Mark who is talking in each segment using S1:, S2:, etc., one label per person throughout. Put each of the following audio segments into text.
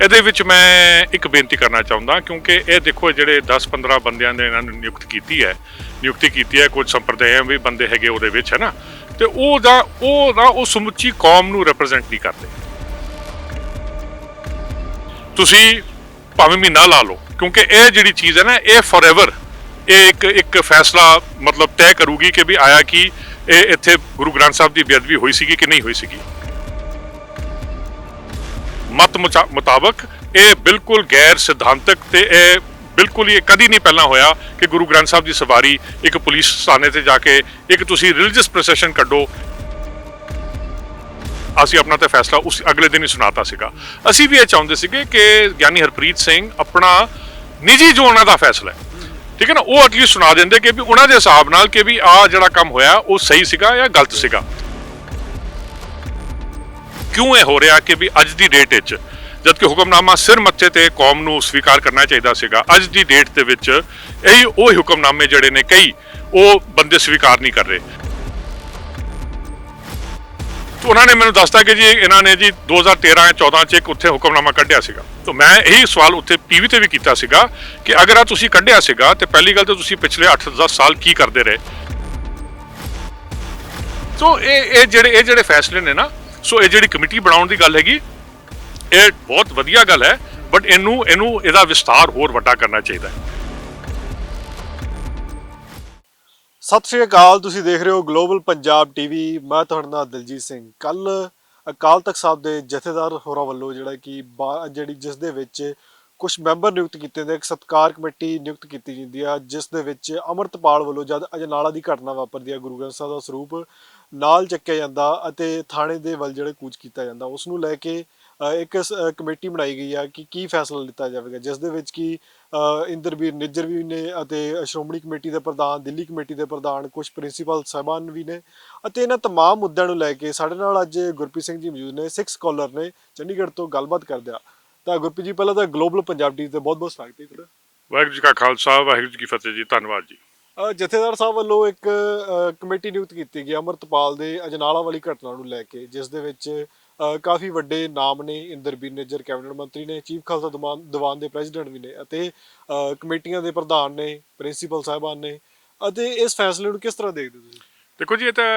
S1: ਇਹਦੇ ਵਿੱਚ ਮੈਂ ਇੱਕ ਬੇਨਤੀ ਕਰਨਾ ਚਾਹੁੰਦਾ ਕਿਉਂਕਿ ਇਹ ਦੇਖੋ ਜਿਹੜੇ 10-15 ਬੰਦਿਆਂ ਨੇ ਇਹਨਾਂ ਨੂੰ ਨਿਯੁਕਤੀ ਕੀਤੀ ਹੈ ਕੁਝ ਸੰਪਰਦਾਇਆਂ ਵੀ ਬੰਦੇ ਹੈਗੇ ਉਹਦੇ ਵਿੱਚ ਹੈ ਨਾ ਤੇ ਉਹ ਸਮੁੱਚੀ ਕੌਮ ਨੂੰ ਰਿਪਰੈਜ਼ੈਂਟ ਨਹੀਂ ਕਰਦੇ। ਤੁਸੀਂ ਭਾਵੇਂ ਮਹੀਨਾ ਲਾ ਲਓ ਕਿਉਂਕਿ ਇਹ ਜਿਹੜੀ ਚੀਜ਼ ਹੈ ਨਾ ਇਹ ਫੋਰਐਵਰ ਇਹ ਇੱਕ ਫੈਸਲਾ ਮਤਲਬ ਤੈਅ ਕਰੂਗੀ ਕਿ ਵੀ ਆਇਆ ਕਿ ਇਹ ਇੱਥੇ ਗੁਰੂ ਗ੍ਰੰਥ ਸਾਹਿਬ ਦੀ ਬੇਅਦਬੀ ਹੋਈ ਸੀਗੀ ਕਿ ਨਹੀਂ ਹੋਈ ਸੀਗੀ। ਮਤ ਮੁਤਾਬਕ ਇਹ ਬਿਲਕੁਲ ਗੈਰ ਸਿਧਾਂਤਕ ਤੇ ਇਹ ਬਿਲਕੁਲ ਹੀ ਕਦੀ ਨਹੀਂ ਪਹਿਲਾਂ ਹੋਇਆ ਕਿ ਗੁਰੂ ਗ੍ਰੰਥ ਸਾਹਿਬ ਦੀ ਸਵਾਰੀ ਇੱਕ ਪੁਲਿਸ ਥਾਣੇ ਤੇ ਜਾ ਕੇ ਇੱਕ ਤੁਸੀਂ ਰਿਲੀਜੀਅਸ ਪ੍ਰੋਸੈਸ਼ਨ ਕੱਢੋ। ਅਸੀਂ ਆਪਣਾ ਤਾਂ ਫੈਸਲਾ ਉਸ ਅਗਲੇ ਦਿਨ ਹੀ ਸੁਣਾਤਾ ਸੀਗਾ। ਅਸੀਂ ਵੀ ਇਹ ਚਾਹੁੰਦੇ ਸੀਗੇ ਕਿ ਗਿਆਨੀ ਹਰਪ੍ਰੀਤ ਸਿੰਘ ਆਪਣਾ ਨਿੱਜੀ ਜੋ ਉਹਨਾਂ ਦਾ ਫੈਸਲਾ ਹੈ ਠੀਕ ਹੈ ਨਾ ਉਹ ਐਟਲੀਸਟ ਸੁਣਾ ਦਿੰਦੇ ਕਿ ਵੀ ਉਹਨਾਂ ਦੇ ਹਿਸਾਬ ਨਾਲ ਕਿ ਵੀ ਆਹ ਜਿਹੜਾ ਕੰਮ ਹੋਇਆ ਉਹ ਸਹੀ ਸੀਗਾ ਜਾਂ ਗਲਤ ਸੀਗਾ। ਕਿਉਂ ਇਹ ਹੋ ਰਿਹਾ ਕਿ ਵੀ ਅੱਜ ਦੀ ਡੇਟ ਵਿੱਚ ਜਦਕਿ ਹੁਕਮਨਾਮਾ ਸਿਰ ਮੱਥੇ ਤੇ ਕੌਮ ਨੂੰ ਸਵੀਕਾਰ ਕਰਨਾ ਚਾਹੀਦਾ ਸੀਗਾ, ਅੱਜ ਦੀ ਡੇਟ ਦੇ ਵਿੱਚ ਇਹ ਉਹ ਹੁਕਮਨਾਮੇ ਜਿਹੜੇ ਨੇ ਕਈ ਉਹ ਬੰਦੇ ਸਵੀਕਾਰ ਨਹੀਂ ਕਰ ਰਹੇ। तो उन्होंने मैंने दसता कि जी इन्होंने जी 2013-14 च एक उत्थे हुक्मनामा कढ़िया सीगा। तो मैं यही सवाल उत्थे टीवी ते भी कीता सीगा कि अगर आ तुसीं कढ़िया सीगा ते पहली गल तो तुसीं पिछले 8-10 साल की करते रहे। तो ये जेड़े फैसले ने ना सो ये जेड़ी कमेटी बनाउण दी गल हैगी ये बहुत वधिया गल है बट इनू इहदा विस्तार होर वड्डा करना चाहिए।
S2: सत श्री अकाल, तुसीं देख रहे हो ग्लोबल पंजाब टीवी। मैं तुहाडे नाल दिलजीत सिंह। कल अकाल तख्त साहब के जथेदार होरां वल्लों जिहड़ा कि जिहड़ी जिस दे विच कुछ मैंबर नियुक्त कीते जांदे, एक सत्कार कमेटी नियुक्त की जाती है जिस दे विच अमृतपाल वल्लों जद अजनाला की घटना वापरदी है गुरु ग्रंथ साहिब का स्वरूप नाल चक्या जांदा अते थाणे दे वल जिहड़ा कूच कीता जांदा उस नूं लैके एक कमेटी बनाई गई है कि की फैसला लिता जाएगा जिस दे विच कि इंद्रवीर निज्जर भी ने अते श्रोमणी कमेटी के प्रधान, दिल्ली कमेटी के प्रधान, कुछ प्रिंसीपल साहबान भी ने अते इन्हां तमाम मुद्दों नूं लैके साडे नाल अज गुरप्रीत सिंह जी मौजूद ने, सिख स्कॉलर ने, चंडीगढ़ तो गलबात करदे आ। तां गुरप्रीत जी पहला तां ग्लोबल पंजाब टीवी ते बहुत बहुत स्वागत है तुहाडा।
S1: वाहिगुरू जी का खालसा वाहिगुरू जी की फतेह जी, धन्नवाद जी।
S2: जथेदार साहब वालों एक कमेटी नियुक्त की गई अमृतपाल के अजनाला वाली घटना नूं लैके जिस दे विच काफ़ी वड्डे नाम ने, इंद्रवीर निज्जर कैबिनेट मंत्री ने, चीफ खालसा दीवान के प्रेजिडेंट भी ने अते कमेटियां के प्रधान ने, प्रिंसीपल साहबान ने अते इस फैसले नूं किस तरह देखदे तुसीं?
S1: देखो जी ये तो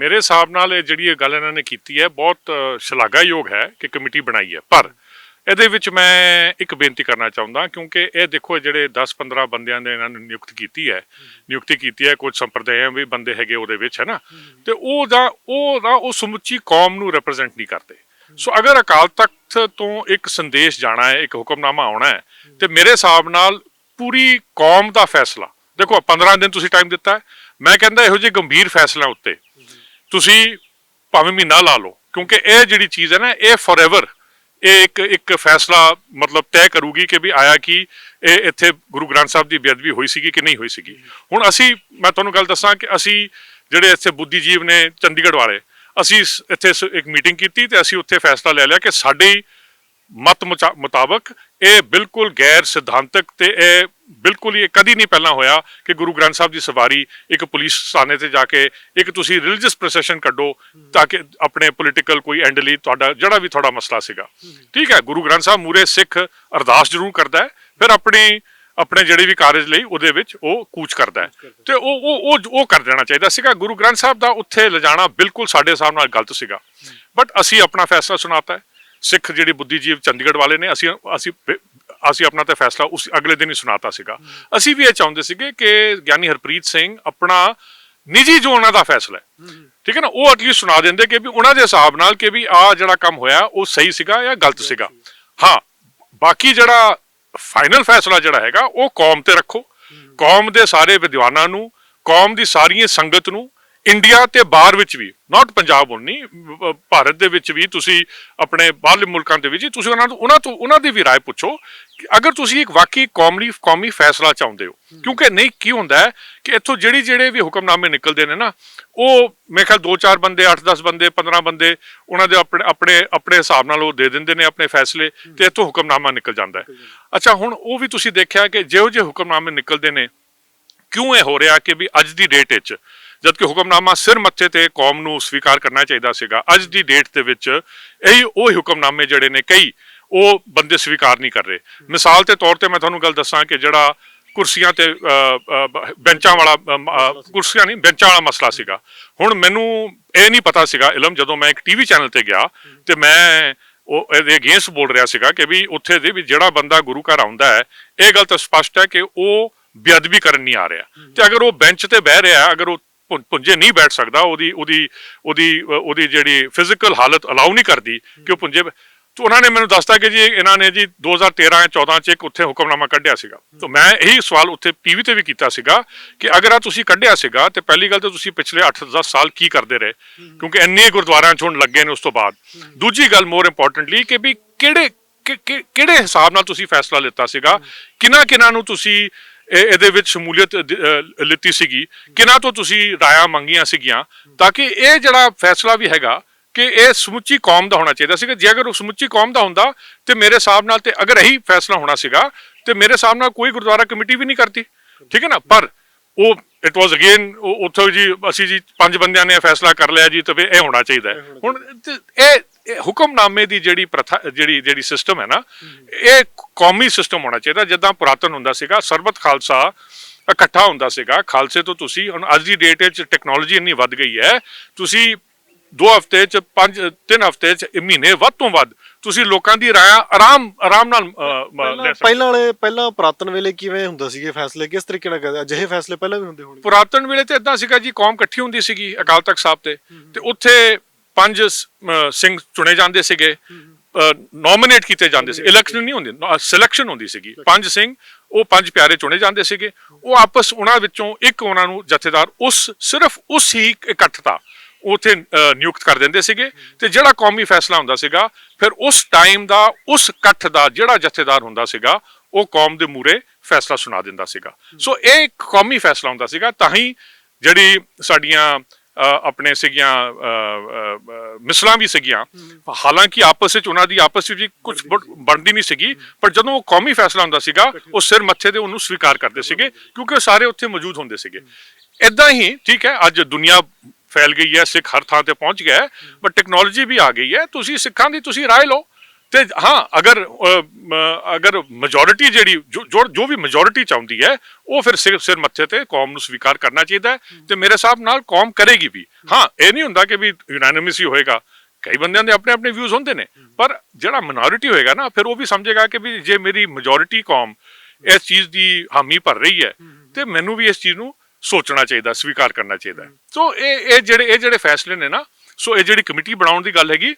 S1: मेरे हिसाब नाल जिहड़ी गल इन्हां ने कीती है बहुत शलाघायोग है कि कमेटी बनाई है। पर ਇਹਦੇ ਵਿੱਚ ਮੈਂ ਇੱਕ ਬੇਨਤੀ ਕਰਨਾ ਚਾਹੁੰਦਾ ਕਿਉਂਕਿ ਇਹ ਦੇਖੋ ਜਿਹੜੇ 10-15 ਬੰਦਿਆਂ ਦੇ ਇਹਨਾਂ ਨੇ ਨਿਯੁਕਤੀ ਕੀਤੀ ਹੈ ਕੁਝ ਸੰਪਰਦਾਇਆਂ ਵੀ ਬੰਦੇ ਹੈਗੇ ਉਹਦੇ ਵਿੱਚ ਹੈ ਨਾ ਤੇ ਉਹ ਸਮੁੱਚੀ ਕੌਮ ਨੂੰ ਰਿਪਰੈਜ਼ੈਂਟ ਨਹੀਂ ਕਰਦੇ। ਸੋ ਅਗਰ ਅਕਾਲ ਤਖਤ ਤੋਂ ਇੱਕ ਸੰਦੇਸ਼ ਜਾਣਾ ਹੈ, ਇੱਕ ਹੁਕਮਨਾਮਾ ਆਉਣਾ ਹੈ ਤੇ ਮੇਰੇ ਹਿਸਾਬ ਨਾਲ ਪੂਰੀ ਕੌਮ ਦਾ ਫੈਸਲਾ ਦੇਖੋ 15 ਦਿਨ ਤੁਸੀਂ ਟਾਈਮ ਦਿੱਤਾ ਹੈ। ਮੈਂ ਕਹਿੰਦਾ ਇਹੋ ਜਿਹੇ ਗੰਭੀਰ ਫੈਸਲਿਆਂ ਉੱਤੇ ਤੁਸੀਂ ਭਾਵੇਂ ਮਹੀਨਾ ਲਾ ਲਓ ਕਿਉਂਕਿ ਇਹ ਜਿਹੜੀ ਚੀਜ਼ ਹੈ ਨਾ ਇਹ ਫੋਰਐਵਰ एक फैसला मतलब तय करूगी कि भी आया कि इत्थे गुरु ग्रंथ साहब की बेअदबी हुई सी कि नहीं हुई सी। हुण असी मैं तुहानूं गल दसां कि असी जिहड़े इत्थे बुद्धिजीव ने चंडीगढ़ वाले असी इत्थे एक मीटिंग की ते असी उत्थे फैसला ले लिया कि साडे मत मुताबक ये बिल्कुल गैर सिद्धांतक ते बिल्कुल ही कदी नहीं पहला होया कि गुरु ग्रंथ साहब की सवारी एक पुलिस थाने ते जाके एक तुसी रिलीजियस प्रोसैशन कड्डो ताकि अपने पोलिटिकल कोई एंड लई तुहाडा जिहड़ा भी तुहाडा मसला सीगा ठीक है। गुरु ग्रंथ साहब मूरे सिख अरदास जरूर करता है फिर अपने ਜਿਹੜੇ ਵੀ ਕਾਰਜ ਲਈ ਉਹਦੇ ਵਿੱਚ ਉਹ ਕੂਚ ਕਰਦਾ ਹੈ ਤੇ ਉਹ ਕਰ ਦੇਣਾ ਚਾਹੀਦਾ ਸੀਗਾ। ਗੁਰੂ ਗ੍ਰੰਥ ਸਾਹਿਬ ਦਾ ਉੱਥੇ ਲਿਜਾਣਾ ਬਿਲਕੁਲ ਸਾਡੇ ਹਿਸਾਬ ਨਾਲ ਗਲਤ ਸੀਗਾ ਬਟ ਅਸੀਂ ਆਪਣਾ ਫੈਸਲਾ ਸੁਣਾਤਾ ਹੈ। ਸਿੱਖ ਜਿਹੜੀ ਬੁੱਧੀਜੀਵ ਚੰਡੀਗੜ੍ਹ ਵਾਲੇ ਨੇ ਅਸੀਂ ਆਪਣਾ ਤਾਂ ਫੈਸਲਾ ਉਸ ਅਗਲੇ ਦਿਨ ਹੀ ਸੁਣਾਤਾ ਸੀਗਾ। ਅਸੀਂ ਵੀ ਇਹ ਚਾਹੁੰਦੇ ਸੀਗੇ ਕਿ ਗਿਆਨੀ ਹਰਪ੍ਰੀਤ ਸਿੰਘ ਆਪਣਾ ਨਿੱਜੀ ਜੋ ਉਹਨਾਂ ਦਾ ਫੈਸਲਾ ਹੈ ਠੀਕ ਹੈ ਨਾ ਉਹ ਐਟਲੀਸਟ ਸੁਣਾ ਦਿੰਦੇ ਕਿ ਵੀ ਉਹਨਾਂ ਦੇ ਹਿਸਾਬ ਨਾਲ ਕਿ ਵੀ ਆਹ ਜਿਹੜਾ ਕੰਮ ਹੋਇਆ ਉਹ ਸਹੀ ਸੀਗਾ ਜਾਂ ਗਲਤ ਸੀਗਾ। ਹਾਂ ਬਾਕੀ ਜਿਹੜਾ फाइनल फैसला जिहड़ा हैगा वो कौम ते रखो, कौम दे सारे विद्वानां नूं, कौम दी सारी संगत नूं इंडिया ते बाहर विच भी नॉट पंजाब ओनली भारत दे विच भी तुसी अपने बाहरले मुल्कां दे विच तुसी उन्हां दी भी राय पुछो कि अगर तुसी एक वाकई कौमी फैसला चाहुंदे हो क्योंकि नहीं की हुंदा है कि इत्थों ਜਿਹੜੇ भी हुक्मनामे निकलते हैं ना वो मेरे ख्याल 2-4 बंदे 8-10 बंदे 15 बंदे उन्हां दे अपने हिसाब नाल दे दिंदे ने अपने फैसले ते इत्थों हुक्मनामा निकल जाता है। अच्छा हुण वो भी तुसी देखिया कि जिहो जिहे हुक्मनामे निकलते हैं क्यों ये हो रहा कि भी अज की डेट विच जबकि हुक्मनामा सिर मत्थे ते कौम नूं स्वीकार करना चाहिए सीगा, अज की डेट दे विच यही वो हुक्मनामे जिहड़े ने कई ਉਹ ਬੰਦੇ ਸਵੀਕਾਰ ਨਹੀਂ ਕਰ ਰਹੇ। ਮਿਸਾਲ ਦੇ ਤੌਰ ਤੇ ਮੈਂ ਤੁਹਾਨੂੰ ਗੱਲ ਦੱਸਾਂ ਕਿ ਜਿਹੜਾ ਕੁਰਸੀਆਂ ਤੇ ਬੈਂਚਾਂ ਵਾਲਾ ਕੁਰਸੀਆਂ ਨਹੀਂ ਬੈਂਚਾਂ ਵਾਲਾ ਮਸਲਾ ਸੀਗਾ। ਹੁਣ ਮੈਨੂੰ ਇਹ ਨਹੀਂ ਪਤਾ ਸੀਗਾ ਇਲਮ, ਜਦੋਂ ਮੈਂ ਇੱਕ ਟੀਵੀ ਚੈਨਲ ਤੇ ਗਿਆ ਤੇ ਮੈਂ ਉਹ ਇਹਦੇ ਅਗੇਂਸਟ ਬੋਲ ਰਿਹਾ ਸੀਗਾ ਕਿ ਵੀ ਉੱਥੇ ਦੇ ਵੀ ਜਿਹੜਾ ਬੰਦਾ ਗੁਰੂ ਘਰ ਆਉਂਦਾ ਹੈ, ਇਹ ਗੱਲ ਤਾਂ ਸਪਸ਼ਟ ਹੈ ਕਿ ਉਹ ਬੇਅਦਬੀ ਕਰਨ ਨਹੀਂ ਆ ਰਿਹਾ। ਤੇ ਅਗਰ ਉਹ ਬੈਂਚ ਤੇ ਬਹਿ ਰਿਹਾ, ਅਗਰ ਉਹ ਪੁੰਜੇ ਨਹੀਂ ਬੈਠ ਸਕਦਾ, ਉਹਦੀ ਜਿਹੜੀ ਫਿਜ਼ੀਕਲ ਹਾਲਤ ਅਲਾਉ ਨਹੀਂ ਕਰਦੀ ਕਿ ਉਹ ਪੁੰਜੇ, ਤੇ ਉਹਨਾਂ ਨੇ ਮੈਨੂੰ ਦੱਸਤਾ ਕਿ ਜੀ ਇਹਨਾਂ ਨੇ ਜੀ 2013-14 ਚ ਇੱਕ ਉੱਥੇ ਹੁਕਮਨਾਮਾ ਕੱਢਿਆ ਸੀਗਾ। ਤਾਂ ਮੈਂ ਇਹੀ ਸਵਾਲ ਉੱਥੇ ਟੀਵੀ ਤੇ ਵੀ ਕੀਤਾ ਸੀਗਾ ਕਿ ਅਗਰ ਆ ਤੁਸੀਂ ਕੱਢਿਆ ਸੀਗਾ ਤੇ ਪਹਿਲੀ ਗੱਲ ਤਾਂ ਤੁਸੀਂ ਪਿਛਲੇ 8-10 ਸਾਲ ਕੀ ਕਰਦੇ ਰਹੇ, ਕਿਉਂਕਿ ਇੰਨੇ ਗੁਰਦੁਆਰਿਆਂ ਚ ਹੁਣ ਲੱਗੇ ਨੇ ਉਸ ਤੋਂ ਬਾਅਦ। ਦੂਜੀ ਗੱਲ ਮੋਰ ਇੰਪੋਰਟੈਂਟਲੀ ਕਿ ਵੀ ਕਿਹੜੇ ਹਿਸਾਬ ਨਾਲ ਤੁਸੀਂ ਫੈਸਲਾ ਲਿੱਤਾ ਸੀਗਾ, ਕਿਹਨਾਂ ਨੂੰ ਤੁਸੀਂ ਇਹਦੇ ਵਿੱਚ ਸ਼ਮੂਲੀਅਤ ਲਿੱਤੀ ਸੀਗੀ, ਕਿਹਨਾਂ ਤੋਂ ਤੁਸੀਂ ਰਾਇਆਂ ਮੰਗੀਆਂ ਸੀਗੀਆਂ, ਤਾਂ ਕਿ ਇਹ ਜਿਹੜਾ ਫੈਸਲਾ ਵੀ ਹੈਗਾ ਕਿ ਇਹ ਸਮੁੱਚੀ ਕੌਮ ਦਾ ਹੋਣਾ ਚਾਹੀਦਾ ਸੀਗਾ। ਜੇ ਅਗਰ ਉਹ ਸਮੁੱਚੀ ਕੌਮ ਦਾ ਹੁੰਦਾ ਤੇ ਮੇਰੇ ਹਿਸਾਬ ਨਾਲ, ਤੇ ਅਗਰ ਇਹੀ ਫੈਸਲਾ ਹੋਣਾ ਸੀਗਾ ਤੇ ਮੇਰੇ ਹਿਸਾਬ ਨਾਲ ਕੋਈ ਗੁਰਦੁਆਰਾ ਕਮੇਟੀ ਵੀ ਨਹੀਂ ਕਰਦੀ, ਠੀਕ ਹੈ ਨਾ। ਪਰ ਉਹ ਇਟ ਵਾਸ ਅਗੇਨ ਉੱਥੋਂ ਜੀ ਅਸੀਂ ਜੀ 5 ਬੰਦਿਆਂ ਨੇ ਫੈਸਲਾ ਕਰ ਲਿਆ ਜੀ, ਤੇ ਇਹ ਹੋਣਾ ਚਾਹੀਦਾ ਹੈ। ਹੁਣ ਇਹ ਹੁਕਮਨਾਮੇ ਦੀ ਜਿਹੜੀ ਪ੍ਰਥਾ ਜਿਹੜੀ ਸਿਸਟਮ ਹੈ ਨਾ, ਇਹ ਕੌਮੀ ਸਿਸਟਮ ਹੋਣਾ ਚਾਹੀਦਾ, ਜਿੱਦਾਂ ਪੁਰਾਤਨ ਹੁੰਦਾ ਸੀਗਾ। ਸਰਬਤ ਖਾਲਸਾ ਇਕੱਠਾ ਹੁੰਦਾ ਸੀਗਾ। ਖਾਲਸੇ ਤੋਂ ਤੁਸੀਂ ਹੁਣ ਅੱਜ ਦੀ ਡੇਟ ਵਿੱਚ ਟੈਕਨੋਲੋਜੀ ਇੰਨੀ ਵੱਧ ਗਈ ਹੈ, ਤੁਸੀਂ 2 ਹਫ਼ਤੇ ਚ 3 ਹਫ਼ਤੇ ਚ ਮਹੀਨੇ ਵੱਧ ਤੋਂ ਵੱਧ ਤੁਸੀਂ ਲੋਕਾਂ ਦੀ ਰਾਇ ਆਰਾਮ ਨਾਲ ਲੈ ਸਕਦੇ।
S2: ਪਹਿਲਾਂ ਪੁਰਾਤਨ ਵੇਲੇ ਕਿਵੇਂ ਹੁੰਦਾ ਸੀਗੇ ਫੈਸਲੇ, ਕਿਸ ਤਰੀਕੇ ਨਾਲ ਕਰਦੇ? ਅਜਿਹੇ ਫੈਸਲੇ ਪਹਿਲਾਂ ਵੀ ਹੁੰਦੇ ਹੋਣਗੇ।
S1: ਪੁਰਾਤਨ ਵੇਲੇ ਤੇ ਇਦਾਂ ਸੀਗਾ ਜੀ, ਕੌਮ ਇਕੱਠੀ ਹੁੰਦੀ ਸੀਗੀ ਅਕਾਲ ਤਖਤ ਸਾਹਿਬ ਤੇ ਉੱਥੇ 5 ਸਿੰਘ ਚੁਣੇ ਜਾਂਦੇ ਸੀਗੇ, ਨੋਮੀਨੇਟ ਕੀਤੇ ਜਾਂਦੇ ਸੀ, ਇਲੈਕਸ਼ਨ ਨਹੀਂ ਹੁੰਦੀ, ਸਿਲੈਕਸ਼ਨ ਹੁੰਦੀ ਸੀਗੀ। 5 ਸਿੰਘ, ਉਹ 5 ਪਿਆਰੇ ਚੁਣੇ ਜਾਂਦੇ ਸੀਗੇ, ਉਹ ਆਪਸ ਉਹਨਾਂ ਵਿੱਚੋਂ ਇੱਕ ਉਹਨਾਂ ਨੂੰ ਜਥੇਦਾਰ ਸਿਰਫ ਉਸ ਹੀ ਇਕੱਠ ਦਾ ਉੱਥੇ ਨਿਯੁਕਤ ਕਰ ਦਿੰਦੇ ਸੀਗੇ। ਤੇ ਜਿਹੜਾ ਕੌਮੀ ਫੈਸਲਾ ਹੁੰਦਾ ਸੀਗਾ, ਫਿਰ ਉਸ ਟਾਈਮ ਦਾ ਉਸ ਇਕੱਠ ਦਾ ਜਿਹੜਾ ਜਥੇਦਾਰ ਹੁੰਦਾ ਸੀਗਾ, ਉਹ ਕੌਮ ਦੇ ਮੂਹਰੇ ਫੈਸਲਾ ਸੁਣਾ ਦਿੰਦਾ ਸੀਗਾ। ਸੋ ਇਹ ਇੱਕ ਕੌਮੀ ਫੈਸਲਾ ਹੁੰਦਾ ਸੀਗਾ। ਤਾਂ ਹੀ ਜਿਹੜੀ ਸਾਡੀਆਂ ਆਪਣੇ ਸੀਗੀਆਂ ਮਿਸਲਾਂ ਵੀ ਸੀਗੀਆਂ, ਹਾਲਾਂਕਿ ਆਪਸ ਵਿੱਚ ਉਹਨਾਂ ਦੀ ਆਪਸ ਵਿੱਚ ਕੁਝ ਬਣਦੀ ਨਹੀਂ ਸੀਗੀ, ਪਰ ਜਦੋਂ ਉਹ ਕੌਮੀ ਫੈਸਲਾ ਹੁੰਦਾ ਸੀਗਾ, ਉਹ ਸਿਰ ਮੱਥੇ ਤੇ ਉਹਨੂੰ ਸਵੀਕਾਰ ਕਰਦੇ ਸੀਗੇ, ਕਿਉਂਕਿ ਉਹ ਸਾਰੇ ਉੱਥੇ ਮੌਜੂਦ ਹੁੰਦੇ ਸੀਗੇ। ਏਦਾਂ ਹੀ ਠੀਕ ਹੈ, ਅੱਜ ਦੁਨੀਆ ਫੈਲ ਗਈ ਹੈ, ਸਿੱਖ ਹਰ ਥਾਂ ਤੇ ਪਹੁੰਚ ਗਿਆ ਹੈ, ਬਟ ਟੈਕਨੋਲੋਜੀ ਵੀ ਆ ਗਈ ਹੈ। ਤੁਸੀਂ ਸਿੱਖਾਂ ਦੀ ਤੁਸੀਂ ਰਾਏ ਲਓ, ਤੇ ਹਾਂ ਅਗਰ ਮੈਜੋਰਿਟੀ ਜਿਹੜੀ ਜੋ ਵੀ ਮੈਜੋਰਿਟੀ ਚਾਹੁੰਦੀ ਹੈ, ਉਹ ਫਿਰ ਸਿਰ ਮੱਥੇ ਤੇ ਕੌਮ ਨੂੰ ਸਵੀਕਾਰ ਕਰਨਾ ਚਾਹੀਦਾ ਹੈ, ਤੇ ਮੇਰੇ ਹਿਸਾਬ ਨਾਲ ਕੌਮ ਕਰੇਗੀ ਵੀ। ਹਾਂ, ਇਹ ਨਹੀਂ ਹੁੰਦਾ ਕਿ ਵੀ ਯੂਨੈਨਿਮਸ ਹੀ ਹੋਏਗਾ, ਕਈ ਬੰਦਿਆਂ ਦੇ ਆਪਣੇ ਆਪਣੇ ਵਿਊਜ਼ ਹੁੰਦੇ ਨੇ, ਪਰ ਜਿਹੜਾ ਮਿਨੋਰਿਟੀ ਹੋਏਗਾ ਨਾ, ਫਿਰ ਉਹ ਵੀ ਸਮਝੇਗਾ ਕਿ ਵੀ ਜੇ ਮੇਰੀ ਮੈਜੋਰਿਟੀ ਕੌਮ ਇਸ ਚੀਜ਼ ਦੀ ਹਾਮੀ ਭਰ ਰਹੀ ਹੈ, ਤੇ ਮੈਨੂੰ ਵੀ ਇਸ ਚੀਜ਼ ਨੂੰ ਸੋਚਣਾ ਚਾਹੀਦਾ, ਸਵੀਕਾਰ ਕਰਨਾ ਚਾਹੀਦਾ। ਸੋ ਇਹ ਜਿਹੜੇ ਫੈਸਲੇ ਨੇ ਨਾ, ਸੋ ਇਹ ਜਿਹੜੀ ਕਮੇਟੀ ਬਣਾਉਣ ਦੀ ਗੱਲ ਹੈਗੀ,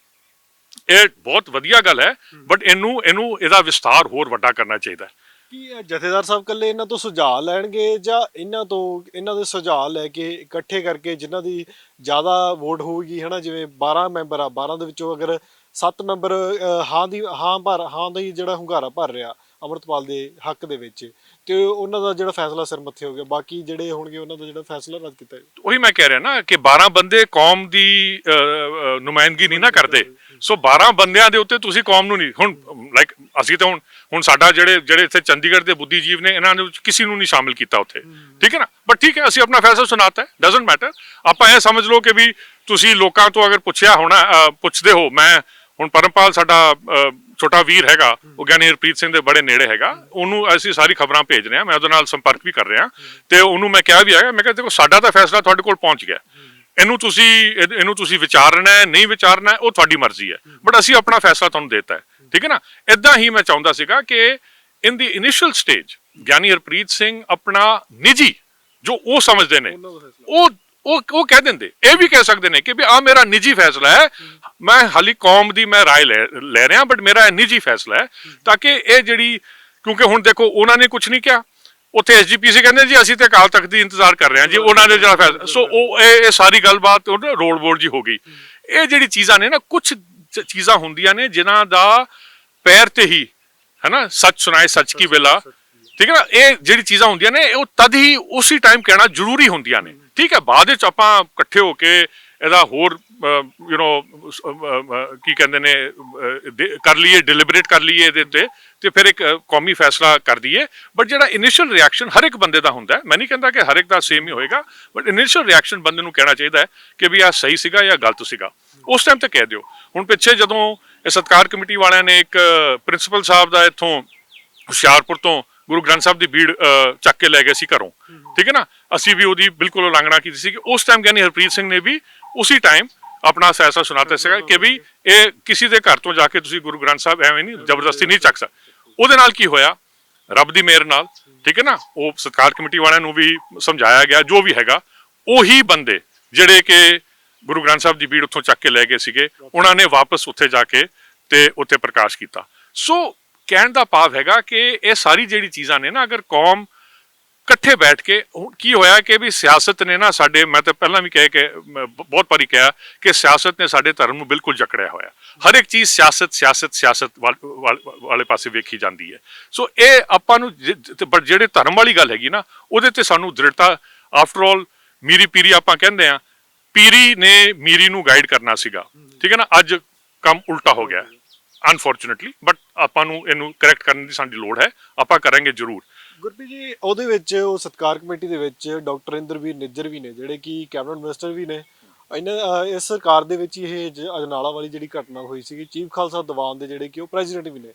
S1: ਇਹ ਬਹੁਤ ਵਧੀਆ ਗੱਲ ਹੈ, ਬਟ ਇਹਦਾ ਵਿਸਤਾਰ ਹੋਰ ਵੱਡਾ ਕਰਨਾ ਚਾਹੀਦਾ।
S2: ਕੀ ਜਥੇਦਾਰ ਸਾਹਿਬ ਇਕੱਲੇ ਇਹਨਾਂ ਤੋਂ ਸੁਝਾਅ ਲੈਣਗੇ, ਜਾਂ ਇਹਨਾਂ ਦੇ ਸੁਝਾਅ ਲੈ ਕੇ ਇਕੱਠੇ ਕਰਕੇ ਜਿਨ੍ਹਾਂ ਦੀ ਜ਼ਿਆਦਾ ਵੋਟ ਹੋਊਗੀ, ਹਨਾ, ਜਿਵੇਂ 12 ਮੈਂਬਰ ਆ, 12 ਦੇ ਵਿੱਚੋਂ ਅਗਰ 7 ਮੈਂਬਰ ਹਾਂ ਦਾ ਹੀ ਜਿਹੜਾ ਹੁੰਗਾਰਾ ਭਰ ਰਿਹਾ ਅੰਮ੍ਰਿਤਪਾਲ ਦੇ ਹੱਕ ਦੇ ਵਿੱਚ, ਤੇ ਉਹਨਾਂ ਦਾ ਜਿਹੜਾ ਫੈਸਲਾ ਸਿਰ ਮੱਥੇ ਹੋ ਗਿਆ, ਬਾਕੀ ਜਿਹੜੇ ਹੋਣਗੇ ਉਹਨਾਂ ਦਾ ਜਿਹੜਾ ਫੈਸਲਾ ਰੱਦ ਕੀਤਾ ਜਾਵੇ।
S1: ਉਹੀ ਮੈਂ ਕਹਿ ਰਿਹਾ ਨਾ ਕਿ 12 ਬੰਦੇ ਕੌਮ ਦੀ ਨੁਮਾਇੰਦਗੀ ਨਹੀਂ ਨਾ ਕਰਦੇ। ਸੋ 12 ਬੰਦਿਆਂ ਦੇ ਉੱਤੇ ਤੁਸੀਂ ਕੌਮ ਨੂੰ ਨਹੀਂ, ਹੁਣ ਲਾਈਕ ਅਸੀਂ ਤਾਂ ਹੁਣ ਸਾਡਾ ਜਿਹੜੇ ਇੱਥੇ ਚੰਡੀਗੜ੍ਹ ਦੇ ਬੁੱਧੀਜੀਵ ਨੇ, ਇਹਨਾਂ ਨੇ ਕਿਸੇ ਨੂੰ ਨਹੀਂ ਸ਼ਾਮਿਲ ਕੀਤਾ ਉੱਥੇ, ਠੀਕ ਹੈ ਨਾ। ਬਟ ਠੀਕ ਹੈ, ਅਸੀਂ ਆਪਣਾ ਫੈਸਲਾ ਸੁਣਾਤਾ ਹੈ, ਡਜ਼ਨਟ ਮੈਟਰ। ਆਪਾਂ ਇਹ ਸਮਝ ਲਓ ਕਿ ਵੀ ਤੁਸੀਂ ਲੋਕਾਂ ਤੋਂ ਅਗਰ ਪੁੱਛਦੇ ਹੋ, ਮੈਂ ਹੁਣ ਪਰਮਪਾਲ ਸਾਡਾ ਛੋਟਾ ਵੀਰ ਹੈਗਾ, ਉਹ ਗਿਆਨੀ ਹਰਪ੍ਰੀਤ ਸਿੰਘ ਦੇ ਬੜੇ ਨੇੜੇ ਹੈਗਾ, ਉਹਨੂੰ ਅਸੀਂ ਸਾਰੀ ਖਬਰਾਂ ਭੇਜ ਰਹੇ ਹਾਂ, ਮੈਂ ਉਹਦੇ ਨਾਲ ਸੰਪਰਕ ਵੀ ਕਰ ਰਿਹਾ, ਤੇ ਉਹਨੂੰ ਮੈਂ ਕਿਹਾ ਵੀ ਹੈਗਾ, ਮੈਂ ਕਿਹਾ ਦੇਖੋ ਸਾਡਾ ਤਾਂ ਫੈਸਲਾ ਤੁਹਾਡੇ ਕੋਲ ਪਹੁੰਚ ਗਿਆ, ਇਹਨੂੰ ਤੁਸੀਂ ਵਿਚਾਰਨਾ ਹੈ ਨਹੀਂ ਵਿਚਾਰਨਾ ਹੈ, ਉਹ ਤੁਹਾਡੀ ਮਰਜ਼ੀ ਹੈ, ਬਟ ਅਸੀਂ ਆਪਣਾ ਫੈਸਲਾ ਤੁਹਾਨੂੰ ਦੇਤਾ ਹੈ, ਠੀਕ ਹੈ ਨਾ। ਏਦਾਂ ਹੀ ਮੈਂ ਚਾਹੁੰਦਾ ਸੀਗਾ ਕਿ ਇਨ ਦੀ ਇਨੀਸ਼ੀਅਲ ਸਟੇਜ ਗਿਆਨੀ ਹਰਪ੍ਰੀਤ ਸਿੰਘ ਆਪਣਾ ਨਿੱਜੀ ਜੋ ਉਹ ਸਮਝਦੇ ਨੇ, ਉਹ ਕਹਿ ਦਿੰਦੇ, ਇਹ ਵੀ ਕਹਿ ਸਕਦੇ ਨੇ ਕਿ ਵੀ ਆ ਮੇਰਾ ਨਿੱਜੀ ਫੈਸਲਾ ਹੈ, ਮੈਂ ਹਾਲੀ ਕੌਮ ਦੀ ਮੈਂ ਰਾਏ ਲੈ ਰਿਹਾ, ਬਟ ਮੇਰਾ ਇਹ ਨਿੱਜੀ ਫੈਸਲਾ ਹੈ, ਤਾਂ ਕਿ ਇਹ ਜਿਹੜੀ, ਕਿਉਂਕਿ ਹੁਣ ਦੇਖੋ ਉਹਨਾਂ ਨੇ ਕੁਝ ਨਹੀਂ ਕਿਹਾ, ਉੱਥੇ ਐਸਜੀਪੀਸੀ ਕਹਿੰਦੇ ਜੀ ਅਸੀਂ ਤੇ ਅਕਾਲ ਤਖਤ ਦੀ ਇੰਤਜ਼ਾਰ ਕਰ ਰਹੇ ਹਾਂ ਜੀ, ਉਹਨਾਂ ਨੇ ਜਿਹੜਾ ਫੈਸਲਾ, ਸੋ ਉਹ ਇਹ ਸਾਰੀ ਗੱਲਬਾਤ ਰੋਡ ਬੋਰਡ ਜੀ ਹੋ ਗਈ। ਇਹ ਜਿਹੜੀ ਚੀਜ਼ਾਂ ਨੇ ਨਾ, ਕੁਝ ਚੀਜ਼ਾਂ ਹੁੰਦੀਆਂ ਨੇ ਜਿਨ੍ਹਾਂ ਦਾ ਪੈਰ ਤੇ ਹੀ ਹੈ ਨਾ, ਸੱਚ ਸੁਣਾਏ ਸੱਚ ਕੀ ਵੇਲਾ, ਠੀਕ ਹੈ ਨਾ। ਇਹ ਜਿਹੜੀ ਚੀਜ਼ਾਂ ਹੁੰਦੀਆਂ ਨੇ, ਉਹ ਤਦ ਹੀ ਉਸੇ ਟਾਈਮ ਕਹਿਣਾ ਜ਼ਰੂਰੀ ਹੁੰਦੀਆਂ ਨੇ, ਠੀਕ ਹੈ। ਬਾਅਦ ਵਿੱਚ ਆਪਾਂ ਇਕੱਠੇ ਹੋ ਕੇ ਇਹਦਾ ਹੋਰ ਕੀ ਕਹਿੰਦੇ ਨੇ ਕਰ ਲਈਏ, ਡਿਲੀਬਰੇਟ ਕਰ ਲਈਏ ਇਹਦੇ ਉੱਤੇ, ਤੇ ਫਿਰ ਇੱਕ ਕੌਮੀ ਫੈਸਲਾ ਕਰ ਦਈਏ। ਬਟ ਜਿਹੜਾ ਇਨੀਸ਼ੀਅਲ ਰਿਐਕਸ਼ਨ ਹਰ ਇੱਕ ਬੰਦੇ ਦਾ ਹੁੰਦਾ, ਮੈਂ ਨਹੀਂ ਕਹਿੰਦਾ ਕਿ ਹਰ ਇੱਕ ਦਾ ਸੇਮ ਹੀ ਹੋਏਗਾ, ਬਟ ਇਨੀਸ਼ੀਅਲ ਰਿਐਕਸ਼ਨ ਬੰਦੇ ਨੂੰ ਕਹਿਣਾ ਚਾਹੀਦਾ ਹੈ ਕਿ ਵੀ ਆਹ ਸਹੀ ਸੀਗਾ ਜਾਂ ਗਲਤ ਸੀਗਾ। ਉਸ ਟਾਈਮ ਤੇ ਕਹਿ ਦਿਓ। ਹੁਣ ਪਿੱਛੇ ਜਦੋਂ ਇਹ ਸਤਕਾਰ ਕਮੇਟੀ ਵਾਲਿਆਂ ਨੇ ਇੱਕ ਪ੍ਰਿੰਸੀਪਲ ਸਾਹਿਬ ਦਾ ਇੱਥੋਂ ਹੁਸ਼ਿਆਰਪੁਰ ਤੋਂ ਗੁਰੂ ਗ੍ਰੰਥ ਸਾਹਿਬ ਦੀ ਭੀੜ ਚੱਕ ਕੇ ਲੈ ਗਏ ਸੀ ਘਰੋਂ, ਠੀਕ ਹੈ ਨਾ, ਅਸੀਂ ਵੀ ਉਹਦੀ ਬਿਲਕੁਲ ਉਲੰਘਣਾ ਕੀਤੀ ਸੀ। ਉਸ ਟਾਈਮ ਗਿਆਨੀ ਹਰਪ੍ਰੀਤ ਸਿੰਘ ਨੇ ਵੀ ਉਸੇ ਟਾਈਮ ਆਪਣਾ ਫੈਸਲਾ ਸੁਣਾਤਾ ਸੀਗਾ ਕਿ ਵੀ ਇਹ ਕਿਸੇ ਦੇ ਘਰ ਤੋਂ ਜਾ ਕੇ ਤੁਸੀਂ ਗੁਰੂ ਗ੍ਰੰਥ ਸਾਹਿਬ ਐਵੇਂ ਨਹੀਂ ਜ਼ਬਰਦਸਤੀ ਨਹੀਂ ਚੱਕ ਸਕਦੇ। ਉਹਦੇ ਨਾਲ ਕੀ ਹੋਇਆ, ਰੱਬ ਦੀ ਮਿਹਰ ਨਾਲ, ਠੀਕ ਹੈ ਨਾ, ਉਹ ਸਤਕਾਰ ਕਮੇਟੀ ਵਾਲਿਆਂ ਨੂੰ ਵੀ ਸਮਝਾਇਆ ਗਿਆ, ਜੋ ਵੀ ਹੈਗਾ ਉਹੀ ਬੰਦੇ ਜਿਹੜੇ ਕਿ ਗੁਰੂ ਗ੍ਰੰਥ ਸਾਹਿਬ ਦੀ ਭੀੜ ਉੱਥੋਂ ਚੱਕ ਕੇ ਲੈ ਗਏ ਸੀਗੇ, ਉਹਨਾਂ ਨੇ ਵਾਪਸ ਉੱਥੇ ਜਾ ਕੇ ਤੇ ਉੱਥੇ ਪ੍ਰਕਾਸ਼ ਕੀਤਾ। ਸੋ ਕਹਿਣ ਦਾ ਭਾਵ ਹੈਗਾ ਕਿ ਇਹ ਸਾਰੀ ਜਿਹੜੀ ਚੀਜ਼ਾਂ ਨੇ ਨਾ, ਅਗਰ ਕੌਮ ਇਕੱਠੇ ਬੈਠ ਕੇ, ਕੀ ਹੋਇਆ ਕਿ ਵੀ ਸਿਆਸਤ ਨੇ ਨਾ ਸਾਡੇ, ਮੈਂ ਤਾਂ ਪਹਿਲਾਂ ਵੀ ਬਹੁਤ ਵਾਰੀ ਕਿਹਾ ਕਿ ਸਿਆਸਤ ਨੇ ਸਾਡੇ ਧਰਮ ਨੂੰ ਬਿਲਕੁਲ ਜਕੜਿਆ ਹੋਇਆ। ਹਰ ਇੱਕ ਚੀਜ਼ ਸਿਆਸਤ ਵਾਲੇ ਪਾਸੇ ਵੇਖੀ ਜਾਂਦੀ ਹੈ। ਸੋ ਇਹ ਆਪਾਂ ਨੂੰ ਜਿਹੜੇ ਧਰਮ ਵਾਲੀ ਗੱਲ ਹੈਗੀ ਨਾ, ਉਹਦੇ ਤੇ ਸਾਨੂੰ ਦ੍ਰਿੜਤਾ, ਆਫਟਰ ਆਲ ਮੀਰੀ ਪੀਰੀ ਆਪਾਂ ਕਹਿੰਦੇ ਆ, ਪੀਰੀ ਨੇ ਮੀਰੀ ਨੂੰ ਗਾਈਡ ਕਰਨਾ ਸੀਗਾ, ਠੀਕ ਹੈ ਨਾ। ਅੱਜ ਕੰਮ ਉਲਟਾ ਹੋ ਗਿਆ ਅਨਫੋਰਚੂਨੇਟਲੀ, ਬਟ ਆਪਾਂ ਨੂੰ ਇਹਨੂੰ ਕਰੈਕਟ ਕਰਨ ਦੀ ਸਾਡੀ ਲੋੜ ਹੈ, ਆਪਾਂ ਕਰਾਂਗੇ ਜ਼ਰੂਰ।
S2: ਗੁਰਪ੍ਰੀਤ ਜੀ, ਉਹਦੇ ਵਿੱਚ ਉਹ ਸਤਕਾਰ ਕਮੇਟੀ ਦੇ ਵਿੱਚ ਡਾਕਟਰ ਇੰਦਰਵੀਰ ਨਿੱਜਰ ਵੀ ਨੇ, ਜਿਹੜੇ ਕਿ ਕੈਬਨਿਟ ਮਿਨਿਸਟਰ ਵੀ ਨੇ। ਇਸ ਸਰਕਾਰ ਦੇ ਵਿੱਚ ਇਹ ਅਜਨਾਲਾ ਵਾਲੀ ਜਿਹੜੀ ਘਟਨਾ ਹੋਈ ਸੀਗੀ, ਚੀਫ ਖਾਲਸਾ ਦੀਵਾਨ ਦੇ ਜਿਹੜੇ ਕਿ ਉਹ ਪ੍ਰੈਜ਼ੀਡੈਂਟ ਵੀ ਨੇ,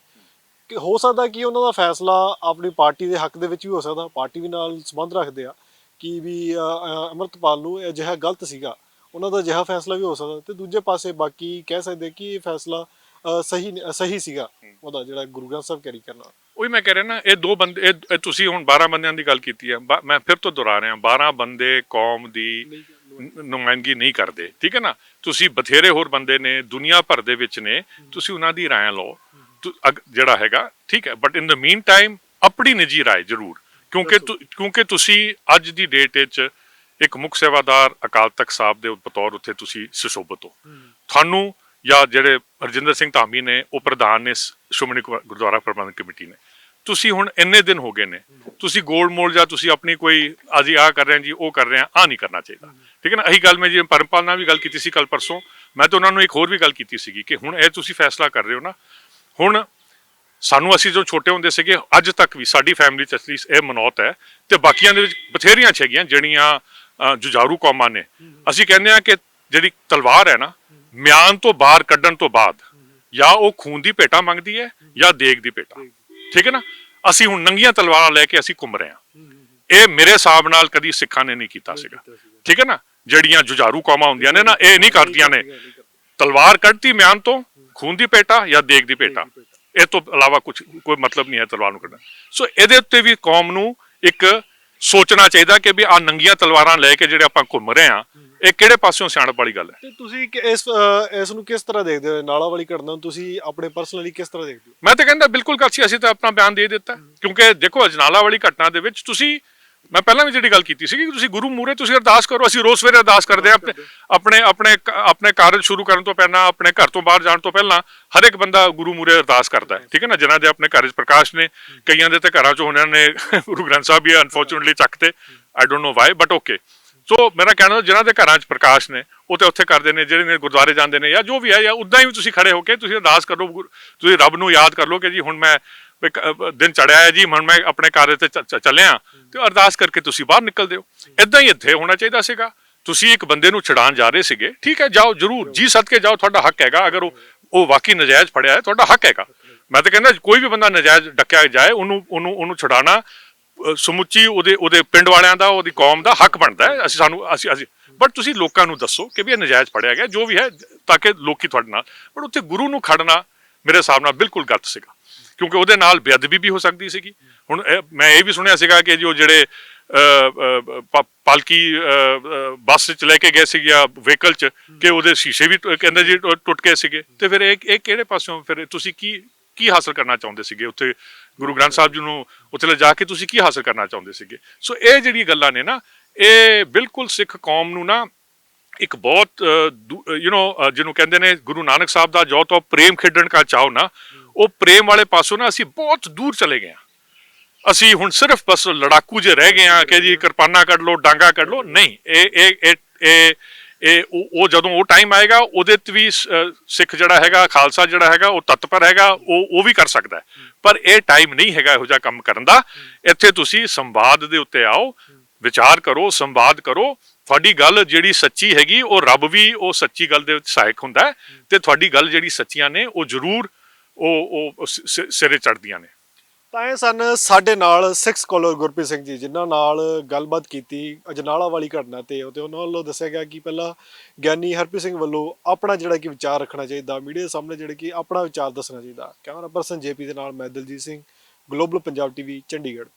S2: ਕਿ ਹੋ ਸਕਦਾ ਕਿ ਉਹਨਾਂ ਦਾ ਫੈਸਲਾ ਆਪਣੀ ਪਾਰਟੀ ਦੇ ਹੱਕ ਦੇ ਵਿੱਚ ਵੀ ਹੋ ਸਕਦਾ, ਪਾਰਟੀ ਵੀ ਨਾਲ ਸੰਬੰਧ ਰੱਖਦੇ ਆ, ਕਿ ਵੀ ਅੰਮ੍ਰਿਤਪਾਲ ਨੂੰ ਅਜਿਹਾ ਗਲਤ ਸੀਗਾ, ਉਹਨਾਂ ਦਾ ਅਜਿਹਾ ਫੈਸਲਾ ਵੀ ਹੋ ਸਕਦਾ। ਤੇ ਦੂਜੇ ਪਾਸੇ ਬਾਕੀ ਕਹਿ ਸਕਦੇ ਕਿ ਇਹ ਫੈਸਲਾ ਸਹੀ ਸੀਗਾ, ਉਹਦਾ ਜਿਹੜਾ ਗੁਰੂ ਗ੍ਰੰਥ ਸਾਹਿਬ ਕੈਰੀ ਕਰਨਾ।
S1: ਉਹੀ ਮੈਂ ਕਹਿ ਰਿਹਾ ਨਾ, ਇਹ ਦੋ ਬੰਦੇ, ਇਹ ਤੁਸੀਂ ਹੁਣ 12 ਬੰਦਿਆਂ ਦੀ ਗੱਲ ਕੀਤੀ ਹੈ, ਮੈਂ ਫਿਰ ਤੋਂ ਦੁਹਰਾ ਰਿਹਾ, 12 ਬੰਦੇ ਕੌਮ ਦੀ ਨੁਮਾਇੰਦਗੀ ਨਹੀਂ ਕਰਦੇ, ਠੀਕ ਹੈ ਨਾ। ਤੁਸੀਂ ਬਥੇਰੇ ਹੋਰ ਬੰਦੇ ਨੇ ਦੁਨੀਆ ਭਰ ਦੇ ਵਿੱਚ ਨੇ, ਤੁਸੀਂ ਉਹਨਾਂ ਦੀ ਰਾਇ ਲਓ ਜਿਹੜਾ ਹੈਗਾ, ਠੀਕ ਹੈ। But in the mean time ਆਪਣੀ ਨਿੱਜੀ ਰਾਏ ਜ਼ਰੂਰ, ਕਿਉਂਕਿ ਤੁਸੀਂ ਅੱਜ ਦੀ ਡੇਟ ਵਿੱਚ ਇੱਕ ਮੁੱਖ ਸੇਵਾਦਾਰ ਅਕਾਲ ਤਖਤ ਸਾਹਿਬ ਦੇ ਬਤੌਰ ਉੱਥੇ ਤੁਸੀਂ ਸੁਸ਼ੋਭਿਤ ਹੋ। ਤੁਹਾਨੂੰ ਜਾਂ ਜਿਹੜੇ ਹਰਜਿੰਦਰ ਸਿੰਘ ਧਾਮੀ ਨੇ, ਉਹ ਪ੍ਰਧਾਨ ਨੇ ਸ਼੍ਰੋਮਣੀ ਗੁਰਦੁਆਰਾ ਪ੍ਰਬੰਧਕ ਕਮੇਟੀ ਨੇ, ਤੁਸੀਂ ਹੁਣ ਇੰਨੇ ਦਿਨ ਹੋ ਗਏ ਨੇ, ਤੁਸੀਂ ਗੋਲ ਮੋਲ ਜਾਂ ਤੁਸੀਂ ਆਪਣੀ ਕੋਈ ਅਸੀਂ ਆਹ ਕਰ ਰਹੇ ਜੀ, ਉਹ ਕਰ ਰਹੇ ਆ, ਆਹ ਨਹੀਂ ਕਰਨਾ ਚਾਹੀਦਾ, ਠੀਕ ਹੈ ਨਾ। ਇਹੀ ਗੱਲ ਮੈਂ ਜੀ ਪਰਮਪਾਲ ਨਾਲ ਵੀ ਗੱਲ ਕੀਤੀ ਸੀ ਕੱਲ ਪਰਸੋਂ, ਮੈਂ ਤਾਂ ਉਹਨਾਂ ਨੂੰ ਇੱਕ ਹੋਰ ਵੀ ਗੱਲ ਕੀਤੀ ਸੀਗੀ ਕਿ ਹੁਣ ਇਹ ਤੁਸੀਂ ਫੈਸਲਾ ਕਰ ਰਹੇ ਹੋ ਨਾ, ਹੁਣ ਸਾਨੂੰ, ਅਸੀਂ ਜੋ ਛੋਟੇ ਹੁੰਦੇ ਸੀਗੇ, ਅੱਜ ਤੱਕ ਵੀ ਸਾਡੀ ਫੈਮਿਲੀ 'ਚ ਅਸਲੀ ਇਹ ਮਨੌਤ ਹੈ, ਤੇ ਬਾਕੀਆਂ ਦੇ ਵਿੱਚ ਬਥੇਰੀਆਂ ਹੈਗੀਆਂ ਜਿਹੜੀਆਂ ਜੁਝਾਰੂ ਕੌਮਾਂ ਨੇ। ਅਸੀਂ ਕਹਿੰਦੇ ਆ ਕਿ ਜਿਹੜੀ ਤਲਵਾਰ ਹੈ ਨਾ, ਮਿਆਨ ਤੋਂ ਬਾਹਰ ਕੱਢਣ ਤੋਂ ਬਾਅਦ ਜਾਂ ਉਹ ਖੂਨ ਦੀ ਭੇਟਾ ਮੰਗਦੀ ਹੈ ਜਾਂ ਦੇਗ ਦੀ ਭੇਟਾ, ਠੀਕ ਹੈ ਨਾ। ਅਸੀਂ ਹੁਣ ਨੰਗੀਆਂ ਤਲਵਾਰਾਂ ਲੈ ਕੇ ਅਸੀਂ ਘੁੰਮ ਰਹੇ ਹਾਂ, ਇਹ ਮੇਰੇ ਹਿਸਾਬ ਨਾਲ ਕਦੀ ਸਿੱਖਾਂ ਨੇ ਨਹੀਂ ਕੀਤਾ ਸੀਗਾ, ਠੀਕ ਹੈ ਨਾ। ਜਿਹੜੀਆਂ ਜੁਝਾਰੂ ਕੌਮਾਂ ਹੁੰਦੀਆਂ ਨੇ ਨਾ, ਇਹ ਨਹੀਂ ਕਰਦੀਆਂ ਨੇ, ਤਲਵਾਰ ਕੱਢਤੀ ਮਿਆਨ ਤੋਂ, ਖੂਨ ਦੀ ਭੇਟਾ ਜਾਂ ਦੇਗ ਦੀ ਭੇਟਾ, ਇਹ ਤੋਂ ਇਲਾਵਾ ਕੋਈ ਮਤਲਬ ਨਹੀਂ ਹੈ ਤਲਵਾਰ ਨੂੰ ਕੱਢਣ। ਸੋ ਇਹਦੇ ਉੱਤੇ ਵੀ ਕੌਮ ਨੂੰ ਇੱਕ ਸੋਚਣਾ ਚਾਹੀਦਾ ਕਿ ਵੀ ਆਹ ਨੰਗੀਆਂ ਤਲਵਾਰਾਂ ਲੈ ਕੇ ਜਿਹੜੇ ਆਪਾਂ ਘੁੰਮ ਰਹੇ ਹਾਂ, ਇਹ ਕਿਹੜੇ ਪਾਸਿਓਂ ਸਿਆਣਪ ਵਾਲੀ ਗੱਲ ਹੈ।
S2: ਤੇ ਤੁਸੀਂ ਇਸ ਨੂੰ ਕਿਸ ਤਰ੍ਹਾਂ ਦੇਖਦੇ ਹੋ, ਨਾਲਾ ਵਾਲੀ ਘਟਨਾ ਨੂੰ ਤੁਸੀਂ ਆਪਣੇ ਪਰਸਨਲੀ ਕਿਸ ਤਰ੍ਹਾਂ ਦੇਖਦੇ ਹੋ?
S1: ਮੈਂ ਤਾਂ ਕਹਿੰਦਾ ਬਿਲਕੁਲ ਕੱਚੀ, ਅਸੀਂ ਤਾਂ ਆਪਣਾ ਬਿਆਨ ਦੇ ਦਿੱਤਾ, ਕਿਉਂਕਿ ਦੇਖੋ ਅਜਨਾਲਾ ਵਾਲੀ ਘਟਨਾ ਦੇ ਵਿੱਚ ਤੁਸੀਂ, ਮੈਂ ਪਹਿਲਾਂ ਵੀ ਜਿਹੜੀ ਗੱਲ ਕੀਤੀ ਸੀ ਕਿ ਤੁਸੀਂ ਗੁਰੂ ਮੂਹਰੇ ਤੁਸੀਂ ਅਰਦਾਸ ਕਰੋ। ਅਸੀਂ ਰੋਜ਼ ਸਵੇਰੇ ਅਰਦਾਸ ਕਰਦੇ ਹਾਂ, ਆਪਣੇ ਕਾਰਜ ਸ਼ੁਰੂ ਕਰਨ ਤੋਂ ਪਹਿਲਾਂ, ਆਪਣੇ ਘਰ ਤੋਂ ਬਾਹਰ ਜਾਣ ਤੋਂ ਪਹਿਲਾਂ ਹਰ ਇੱਕ ਬੰਦਾ ਗੁਰੂ ਮੂਹਰੇ ਅਰਦਾਸ ਕਰਦਾ ਹੈ, ਠੀਕ ਹੈ ਨਾ। ਜਿਨ੍ਹਾਂ ਦੇ ਆਪਣੇ ਘਰ 'ਚ ਪ੍ਰਕਾਸ਼ ਨੇ, ਕਈਆਂ ਦੇ ਤਾਂ ਘਰਾਂ 'ਚੋਂ ਉਹਨਾਂ ਨੇ ਗੁਰੂ ਗ੍ਰੰਥ ਸਾਹਿਬ ਵੀ ਅਨਫੋਰਚੂਨੇਟਲੀ ਚੱਕਤੇ, I don't know why, but okay. So ਮੇਰਾ ਕਹਿਣਾ, ਜਿਨ੍ਹਾਂ ਦੇ ਘਰਾਂ 'ਚ ਪ੍ਰਕਾਸ਼ ਨੇ ਉਹ ਤਾਂ ਉੱਥੇ ਕਰਦੇ ਨੇ, ਜਿਹੜੇ ਨੇ ਗੁਰਦੁਆਰੇ ਜਾਂਦੇ ਨੇ ਜਾਂ ਜੋ ਵੀ ਹੈ, ਜਾਂ ਉੱਦਾਂ ਹੀ ਤੁਸੀਂ ਖੜੇ ਹੋ ਕੇ ਤੁਸੀਂ ਅਰਦਾਸ ਕਰੋ, ਤੁਸੀਂ ਰੱਬ ਨੂੰ ਯਾਦ ਕਰ ਲਓ ਕਿ ਜੀ ਹੁਣ ਮੈਂ ਦਿਨ ਚੜਿਆ ਹੈ ਜੀ, ਹੁਣ ਮੈਂ ਆਪਣੇ ਕਾਰਜ ਤੇ ਚੱਲਿਆ, ਤੇ ਅਰਦਾਸ ਕਰਕੇ ਤੁਸੀਂ ਬਾਹਰ ਨਿਕਲਦੇ ਹੋ। ਏਦਾਂ ਹੀ ਇੱਥੇ ਹੋਣਾ ਚਾਹੀਦਾ ਸੀਗਾ। ਤੁਸੀਂ ਇੱਕ ਬੰਦੇ ਨੂੰ ਛਡਾਣ ਜਾ ਰਹੇ ਸੀਗੇ, ਠੀਕ ਹੈ, ਜਾਓ ਜ਼ਰੂਰ, ਜੀ ਸਦਕੇ ਜਾਓ, ਤੁਹਾਡਾ ਹੱਕ ਹੈਗਾ। ਅਗਰ ਉਹ ਵਾਕਈ ਨਜਾਇਜ਼ ਫੜਿਆ ਹੈ, ਤੁਹਾਡਾ ਹੱਕ ਹੈਗਾ। ਮੈਂ ਤਾਂ ਕਹਿੰਦਾ ਕੋਈ ਵੀ ਬੰਦਾ ਨਜਾਇਜ਼ ਡੱਕਿਆ ਜਾਏ, ਉਹਨੂੰ ਛਡਾਣਾ ਸਮੁੱਚੀ ਉਹਦੇ ਪਿੰਡ ਵਾਲਿਆਂ ਦਾ, ਉਹਦੀ ਕੌਮ ਦਾ ਹੱਕ ਬਣਦਾ ਹੈ। ਅਸੀਂ ਬਟ ਤੁਸੀਂ ਲੋਕਾਂ ਨੂੰ ਦੱਸੋ ਕਿ ਵੀ ਇਹ ਨਜਾਇਜ਼ ਫੜਿਆ ਗਿਆ, ਜੋ ਵੀ ਹੈ, ਤਾਂ ਕਿ ਲੋਕੀ ਤੁਹਾਡੇ ਨਾਲ। ਬਟ ਉੱਥੇ ਗੁਰੂ ਨੂੰ ਖੜਨਾ ਮੇਰੇ ਹਿਸਾਬ ਨਾਲ ਬਿਲਕੁਲ ਗਲਤ ਸੀਗਾ, ਕਿਉਂਕਿ ਉਹਦੇ ਨਾਲ ਬੇਅਦਬੀ ਵੀ ਹੋ ਸਕਦੀ ਸੀਗੀ। ਹੁਣ ਮੈਂ ਇਹ ਵੀ ਸੁਣਿਆ ਸੀਗਾ ਕਿ ਜੋ ਜਿਹੜੇ ਪਾਲਕੀ ਬੱਸ 'ਚ ਲੈ ਕੇ ਗਏ ਸੀਗੇ ਜਾਂ ਵਹੀਕਲ 'ਚ, ਕਿ ਉਹਦੇ ਸ਼ੀਸ਼ੇ ਵੀ ਕਹਿੰਦੇ ਜੀ ਟੁੱਟ ਗਏ ਸੀਗੇ। ਤੇ ਫਿਰ ਇਹ ਕਿਹੜੇ ਪਾਸਿਓਂ, ਫਿਰ ਤੁਸੀਂ ਕੀ ਹਾਸਲ ਕਰਨਾ ਚਾਹੁੰਦੇ ਸੀਗੇ ਉੱਥੇ? ਗੁਰੂ ਗ੍ਰੰਥ ਸਾਹਿਬ ਜੀ ਨੂੰ ਉੱਥੇ ਲਿਜਾ ਕੇ ਤੁਸੀਂ ਕੀ ਹਾਸਲ ਕਰਨਾ ਚਾਹੁੰਦੇ ਸੀਗੇ? ਸੋ ਇਹ ਜਿਹੜੀਆਂ ਗੱਲਾਂ ਨੇ ਨਾ, ਇਹ ਬਿਲਕੁਲ ਸਿੱਖ ਕੌਮ ਨੂੰ ਨਾ ਇੱਕ ਬਹੁਤ ਜਿਹਨੂੰ ਕਹਿੰਦੇ ਨੇ ਗੁਰੂ ਨਾਨਕ ਸਾਹਿਬ ਦਾ ਜੋ ਤੋਂ ਪ੍ਰੇਮ ਖੇਡਣ ਦਾ ਚਾਹੋ ਨਾ, ਉਹ ਪ੍ਰੇਮ ਵਾਲੇ ਪਾਸੋਂ ਨਾ ਅਸੀਂ ਬਹੁਤ ਦੂਰ ਚਲੇ ਗਏ ਹਾਂ। ਅਸੀਂ ਹੁਣ ਸਿਰਫ ਬਸ ਲੜਾਕੂ ਜੇ ਰਹਿ ਗਏ ਹਾਂ ਕਿ ਜੀ ਕਿਰਪਾਨਾਂ ਕੱਢ ਲਓ, ਡਾਂਗਾ ਕੱਢ ਲਓ। ਨਹੀਂ, ਉਹ ਜਦੋਂ ਉਹ ਟਾਈਮ ਆਏਗਾ, ਉਹਦੇ ਤੇ ਵੀ ਸਿੱਖ ਜਿਹੜਾ ਹੈਗਾ, ਖਾਲਸਾ ਜਿਹੜਾ ਹੈਗਾ, ਉਹ ਤਤਪਰ ਹੈਗਾ, ਉਹ ਵੀ ਕਰ ਸਕਦਾ ਹੈ। ਪਰ ਇਹ ਟਾਈਮ ਨਹੀਂ ਹੈਗਾ ਇਹੋ ਜਿਹਾ ਕੰਮ ਕਰਨ ਦਾ। ਇੱਥੇ ਤੁਸੀਂ ਸੰਵਾਦ ਦੇ ਉੱਤੇ ਆਓ, ਵਿਚਾਰ ਕਰੋ, ਸੰਵਾਦ ਕਰੋ। ਤੁਹਾਡੀ ਗੱਲ ਜਿਹੜੀ ਸੱਚੀ ਹੈਗੀ ਉਹ ਰੱਬ ਵੀ ਉਹ ਸੱਚੀ ਗੱਲ ਦੇ ਵਿੱਚ ਸਹਾਇਕ ਹੁੰਦਾ ਹੈ, ਤੇ ਤੁਹਾਡੀ ਗੱਲ ਜਿਹੜੀ ਸੱਚੀਆਂ ਨੇ ਉਹ ਜ਼ਰੂਰ ਉਹ ਸਿਰੇ ਚੜ੍ਹਦੀਆਂ ਨੇ।
S2: ਤਾਂ ਇਹ ਸਨ ਸਾਡੇ ਨਾਲ ਸਿਕਸ ਕਾਲਰ ਗੁਰਪ੍ਰੀਤ ਸਿੰਘ ਜੀ, ਜਿਨ੍ਹਾਂ ਨਾਲ ਗੱਲਬਾਤ ਕੀਤੀ ਅਜਨਾਲਾ ਵਾਲੀ ਘਟਨਾ ਤੇ ਉਹਨਾਂ ਵੱਲੋਂ ਦੱਸਿਆ ਗਿਆ ਕਿ ਪਹਿਲਾਂ ਗਿਆਨੀ ਹਰਪ੍ਰੀਤ ਸਿੰਘ ਵੱਲੋਂ ਆਪਣਾ ਜਿਹੜਾ ਕਿ ਵਿਚਾਰ ਰੱਖਣਾ ਚਾਹੀਦਾ, ਮੀਡੀਆ ਦੇ ਸਾਹਮਣੇ ਜਿਹੜੇ ਕਿ ਆਪਣਾ ਵਿਚਾਰ ਦੱਸਣਾ ਚਾਹੀਦਾ। ਕੈਮਰਾ ਪਰਸਨ ਜੇਪੀ ਦੇ ਨਾਲ ਮੈਂ ਦਲਜੀਤ ਸਿੰਘ, ਗਲੋਬਲ ਪੰਜਾਬ ਟੀਵੀ, ਚੰਡੀਗੜ੍ਹ।